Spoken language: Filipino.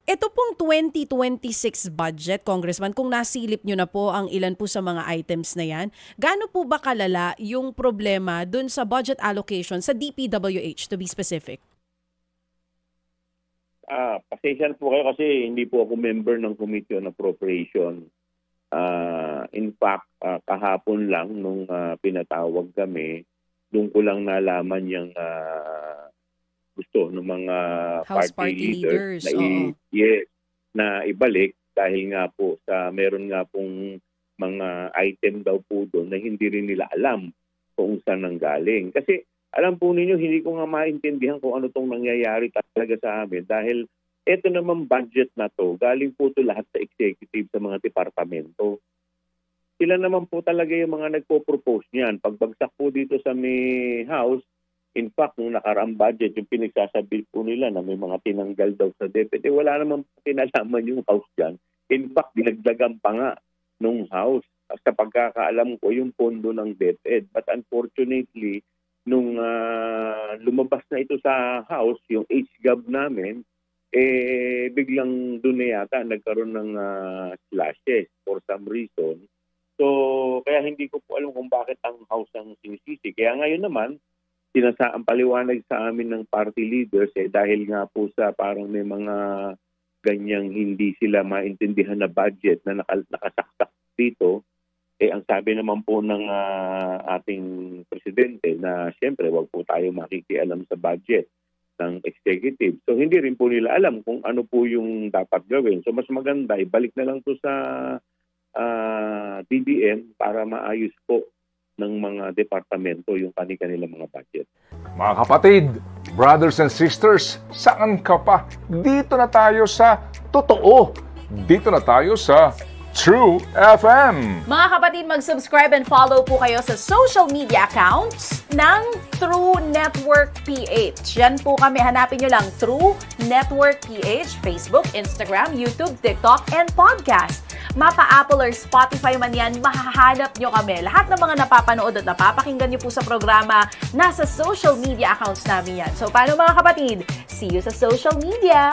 Ito pong 2026 budget, Congressman, kung nasilip nyo na po ang ilan po sa mga items na yan, gaano po ba kalala yung problema dun sa budget allocation sa DPWH, to be specific? Pasensya po kayo kasi hindi po ako member ng Committee on Appropriation. In fact, kahapon lang nung pinatawag kami, doon ko lang nalaman yung gusto ng mga House party leaders na ibalik dahil nga po sa meron nga pong mga item daw po doon na hindi rin nila alam kung saan nanggaling. Kasi alam po ninyo, hindi ko nga maintindihan kung ano tong nangyayari talaga sa amin dahil eto naman budget na to, galing po to lahat sa executive sa mga departamento. Sila naman po talaga yung mga nagpo-propose niyan. Pagbagsak po dito sa may house, in fact, nung nakaraang budget, yung pinagsasabi po nila na may mga tinanggal daw sa DepEd, wala naman pinalaman yung house dyan. In fact, dinagdagan pa nga nung house. Sa pagkakaalam ko, yung pondo ng DepEd. But unfortunately, nung lumabas na ito sa house, yung HGAB namin, biglang doon na yata nagkaroon ng slashes for some reason. So, kaya hindi ko po alam kung bakit ang house ang sinisisi. Kaya ngayon naman, ang paliwanag sa amin ng party leaders dahil nga po sa parang may mga ganyang hindi sila maintindihan na budget na nakasaksak dito, ang sabi naman po ng ating presidente na siyempre wag po tayo makikialam sa budget ng executive. So hindi rin po nila alam kung ano po yung dapat gawin. So mas maganda, ibalik na lang to sa DBM para maayos po ng mga departamento yung kanilang mga budget. Mga kapatid, brothers and sisters, saan ka pa? Dito na tayo sa totoo. Dito na tayo sa True FM. Mga kapatid, mag-subscribe and follow po kayo sa social media accounts ng True Network PH. Yan po kami, hanapin nyo lang True Network PH, Facebook, Instagram, YouTube, TikTok, and podcast. Mapa Apple or Spotify man yan, mahahanap nyo kami. Lahat ng mga napapanood at napapakinggan nyo po sa programa, nasa social media accounts namin yan. So, paano mga kapatid? See you sa social media!